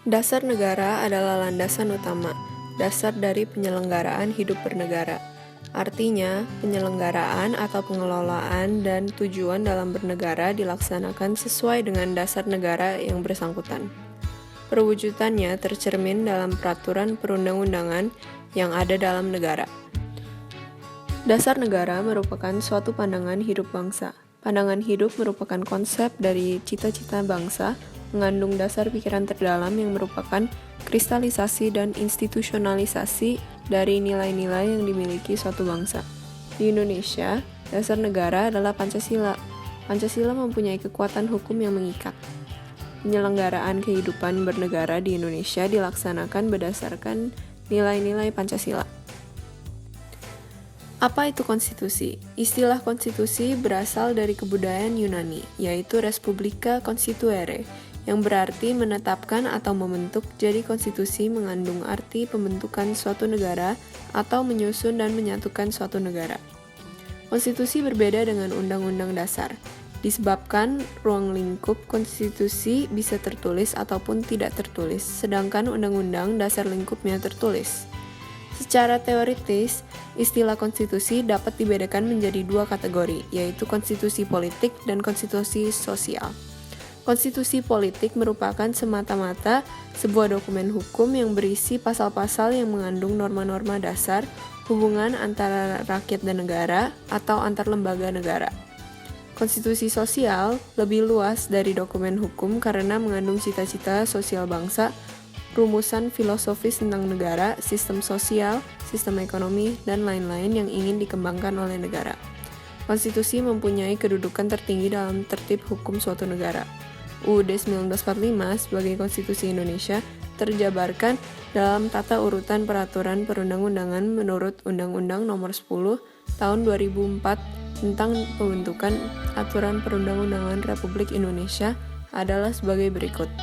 Dasar negara adalah landasan utama, dasar dari penyelenggaraan hidup bernegara. Artinya, penyelenggaraan atau pengelolaan dan tujuan dalam bernegara dilaksanakan sesuai dengan dasar negara yang bersangkutan. Perwujudannya tercermin dalam peraturan perundang-undangan yang ada dalam negara. Dasar negara merupakan suatu pandangan hidup bangsa. Pandangan hidup merupakan konsep dari cita-cita bangsa, mengandung dasar pikiran terdalam yang merupakan kristalisasi dan institusionalisasi dari nilai-nilai yang dimiliki suatu bangsa. Di Indonesia, dasar negara adalah Pancasila. Pancasila mempunyai kekuatan hukum yang mengikat. Penyelenggaraan kehidupan bernegara di Indonesia dilaksanakan berdasarkan nilai-nilai Pancasila. Apa itu konstitusi? Istilah konstitusi berasal dari kebudayaan Yunani, yaitu res publica constituere, yang berarti menetapkan atau membentuk. Jadi konstitusi mengandung arti pembentukan suatu negara atau menyusun dan menyatukan suatu negara. Konstitusi berbeda dengan undang-undang dasar, disebabkan ruang lingkup konstitusi bisa tertulis ataupun tidak tertulis, sedangkan undang-undang dasar lingkupnya tertulis. Secara teoritis, istilah konstitusi dapat dibedakan menjadi dua kategori, yaitu konstitusi politik dan konstitusi sosial. Konstitusi politik merupakan semata-mata sebuah dokumen hukum yang berisi pasal-pasal yang mengandung norma-norma dasar, hubungan antara rakyat dan negara, atau antar lembaga negara. Konstitusi sosial lebih luas dari dokumen hukum karena mengandung cita-cita sosial bangsa, rumusan filosofis tentang negara, sistem sosial, sistem ekonomi, dan lain-lain yang ingin dikembangkan oleh negara. Konstitusi mempunyai kedudukan tertinggi dalam tertib hukum suatu negara. UUD 1945 sebagai Konstitusi Indonesia terjabarkan dalam tata urutan peraturan perundang-undangan menurut Undang-Undang Nomor 10 Tahun 2004 tentang pembentukan aturan perundang-undangan Republik Indonesia adalah sebagai berikut.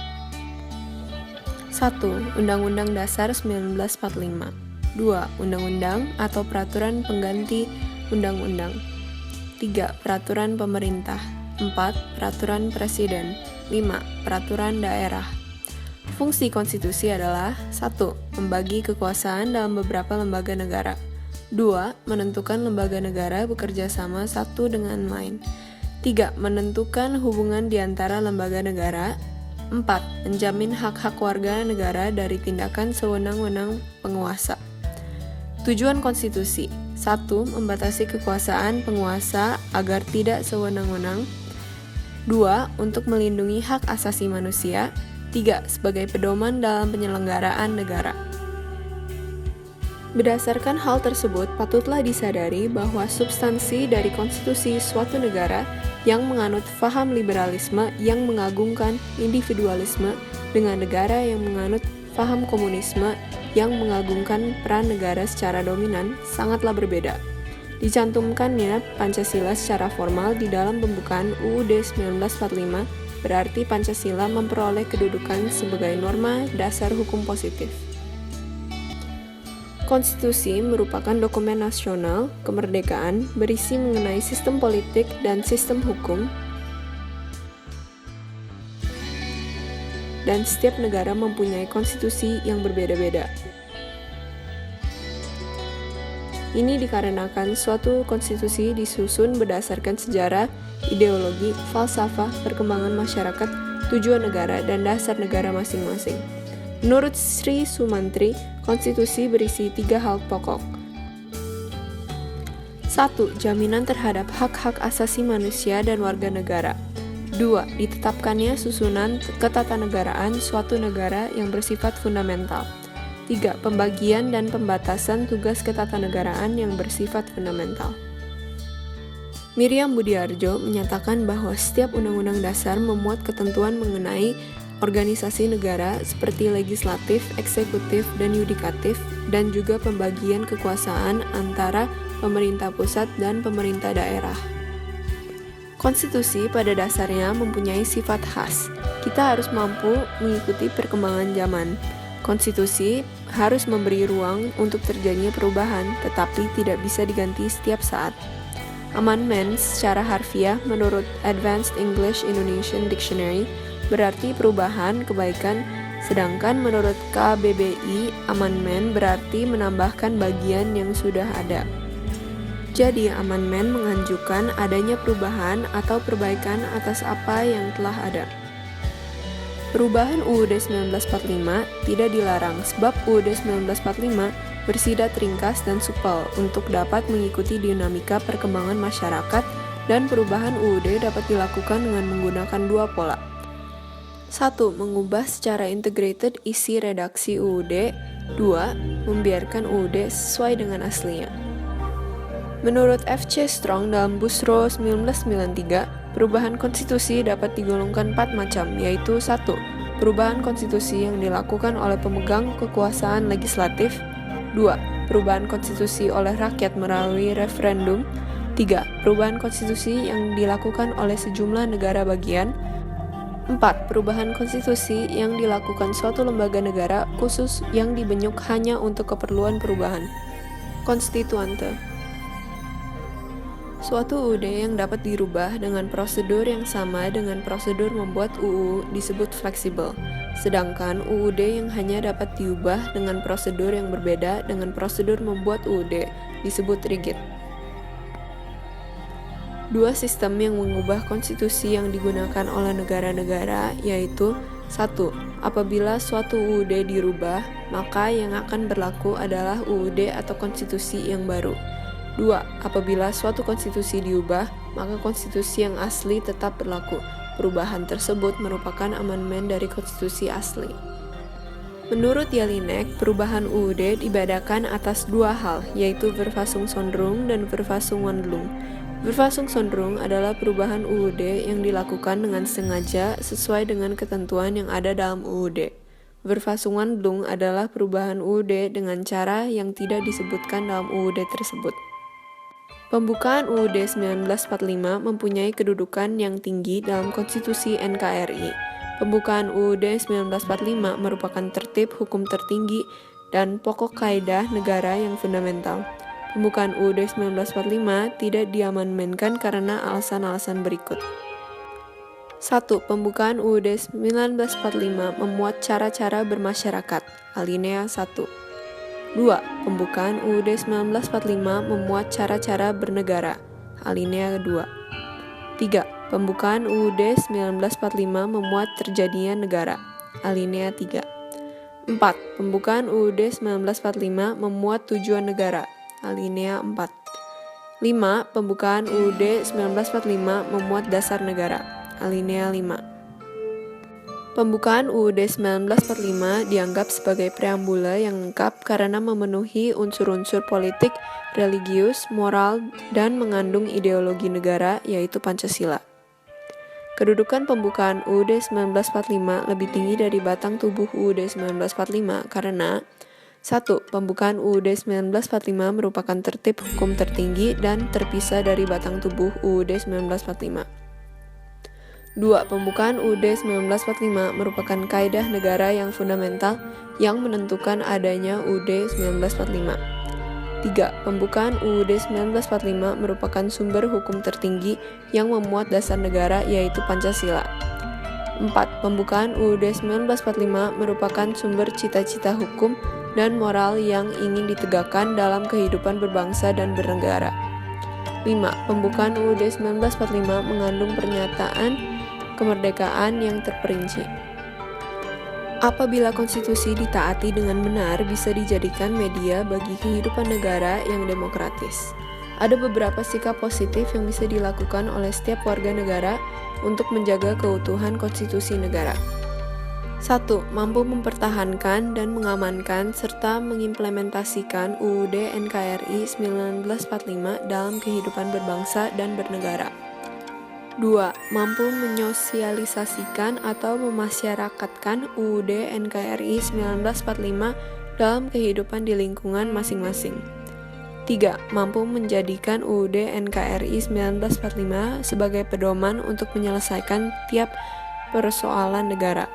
1. Undang-Undang Dasar 1945. 2. Undang-undang atau peraturan pengganti undang-undang. 3. Peraturan pemerintah. 4. Peraturan presiden. 5. Peraturan daerah. Fungsi konstitusi adalah 1. Membagi kekuasaan dalam beberapa lembaga negara. 2. Menentukan lembaga negara bekerja sama satu dengan lain. 3. Menentukan hubungan di antara lembaga negara. 4. Menjamin hak-hak warga negara dari tindakan sewenang-wenang penguasa. Tujuan konstitusi: 1. Membatasi kekuasaan penguasa agar tidak sewenang-wenang. 2. Untuk melindungi hak asasi manusia. 3. Sebagai pedoman dalam penyelenggaraan negara. Berdasarkan hal tersebut, patutlah disadari bahwa substansi dari konstitusi suatu negara yang menganut faham liberalisme yang mengagungkan individualisme dengan negara yang menganut faham komunisme yang mengagungkan peran negara secara dominan sangatlah berbeda. Dicantumkannya Pancasila secara formal di dalam pembukaan UUD 1945 berarti Pancasila memperoleh kedudukan sebagai norma dasar hukum positif. Konstitusi merupakan dokumen nasional kemerdekaan berisi mengenai sistem politik dan sistem hukum, dan setiap negara mempunyai konstitusi yang berbeda-beda. Ini dikarenakan suatu konstitusi disusun berdasarkan sejarah, ideologi, falsafah, perkembangan masyarakat, tujuan negara, dan dasar negara masing-masing. Menurut Sri Sumantri, konstitusi berisi 3 hal pokok. 1. Jaminan terhadap hak-hak asasi manusia dan warga negara. 2. Ditetapkannya susunan ketatanegaraan suatu negara yang bersifat fundamental. 3. Pembagian dan pembatasan tugas ketatanegaraan yang bersifat fundamental. Miriam Budiarjo menyatakan bahwa setiap undang-undang dasar memuat ketentuan mengenai organisasi negara seperti legislatif, eksekutif, dan yudikatif, dan juga pembagian kekuasaan antara pemerintah pusat dan pemerintah daerah. Konstitusi pada dasarnya mempunyai sifat khas. Kita harus mampu mengikuti perkembangan zaman. Konstitusi harus memberi ruang untuk terjadinya perubahan, tetapi tidak bisa diganti setiap saat. Amendment secara harfiah menurut Advanced English Indonesian Dictionary berarti perubahan, kebaikan, Sedangkan menurut KBBI, amandemen berarti menambahkan bagian yang sudah ada. Jadi, amandemen menganjurkan adanya perubahan atau perbaikan atas apa yang telah ada. Perubahan UUD 1945 tidak dilarang sebab UUD 1945 bersifat ringkas dan supel untuk dapat mengikuti dinamika perkembangan masyarakat, dan perubahan UUD dapat dilakukan dengan menggunakan dua pola. 1. Mengubah secara integrated isi redaksi UUD. 2. Membiarkan UUD sesuai dengan aslinya. Menurut F.C. Strong dalam Busro 1993, perubahan konstitusi dapat digolongkan 4 macam, yaitu 1. Perubahan konstitusi yang dilakukan oleh pemegang kekuasaan legislatif. 2. Perubahan konstitusi oleh rakyat melalui referendum. 3. Perubahan konstitusi yang dilakukan oleh sejumlah negara bagian. 4. Perubahan konstitusi yang dilakukan suatu lembaga negara khusus yang dibentuk hanya untuk keperluan perubahan. Konstituante. Suatu UUD yang dapat dirubah dengan prosedur yang sama dengan prosedur membuat UU disebut fleksibel, sedangkan UUD yang hanya dapat diubah dengan prosedur yang berbeda dengan prosedur membuat UUD disebut rigid. Dua sistem yang mengubah konstitusi yang digunakan oleh negara-negara yaitu 1. Apabila suatu UUD dirubah, maka yang akan berlaku adalah UUD atau konstitusi yang baru. 2. Apabila suatu konstitusi diubah, maka konstitusi yang asli tetap berlaku. Perubahan tersebut merupakan amandemen dari konstitusi asli. Menurut Jelinek, perubahan UUD dibedakan atas dua hal, yaitu Verfassungsänderung dan Verfassungswandlung. Verfassungsänderung adalah perubahan UUD yang dilakukan dengan sengaja sesuai dengan ketentuan yang ada dalam UUD. Verfassungswandlung adalah perubahan UUD dengan cara yang tidak disebutkan dalam UUD tersebut. Pembukaan UUD 1945 mempunyai kedudukan yang tinggi dalam konstitusi NKRI. Pembukaan UUD 1945 merupakan tertib hukum tertinggi dan pokok kaidah negara yang fundamental. Pembukaan UUD 1945 tidak diamandemenkan karena alasan-alasan berikut. 1. Pembukaan UUD 1945 memuat cara-cara bermasyarakat. Alinea 1. 2. Pembukaan UUD 1945 memuat cara-cara bernegara. Alinea 2. 3. Pembukaan UUD 1945 memuat terjadinya negara. Alinea 3. 4. Pembukaan UUD 1945 memuat tujuan negara. Alinea 4. 5. Pembukaan UUD 1945 memuat dasar negara. Alinea 5. Pembukaan UUD 1945 dianggap sebagai preambula yang lengkap karena memenuhi unsur-unsur politik, religius, moral, dan mengandung ideologi negara, yaitu Pancasila. Kedudukan pembukaan UUD 1945 lebih tinggi dari batang tubuh UUD 1945 karena 1. Pembukaan UUD 1945 merupakan tertib hukum tertinggi dan terpisah dari batang tubuh UUD 1945. 2. Pembukaan UUD 1945 merupakan kaidah negara yang fundamental yang menentukan adanya UUD 1945. 3. Pembukaan UUD 1945 merupakan sumber hukum tertinggi yang memuat dasar negara yaitu Pancasila. 4. Pembukaan UUD 1945 merupakan sumber cita-cita hukum dan moral yang ingin ditegakkan dalam kehidupan berbangsa dan bernegara. 5. Pembukaan UUD 1945 mengandung pernyataan kemerdekaan yang terperinci. Apabila konstitusi ditaati dengan benar, bisa dijadikan media bagi kehidupan negara yang demokratis. Ada beberapa sikap positif yang bisa dilakukan oleh setiap warga negara untuk menjaga keutuhan konstitusi negara. 1. Mampu mempertahankan dan mengamankan serta mengimplementasikan UUD NKRI 1945 dalam kehidupan berbangsa dan bernegara. 2. Mampu menyosialisasikan atau memasyarakatkan UUD NKRI 1945 dalam kehidupan di lingkungan masing-masing. 3. Mampu menjadikan UUD NKRI 1945 sebagai pedoman untuk menyelesaikan tiap persoalan negara.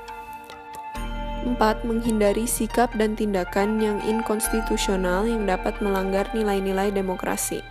4. Menghindari sikap dan tindakan yang inkonstitusional yang dapat melanggar nilai-nilai demokrasi.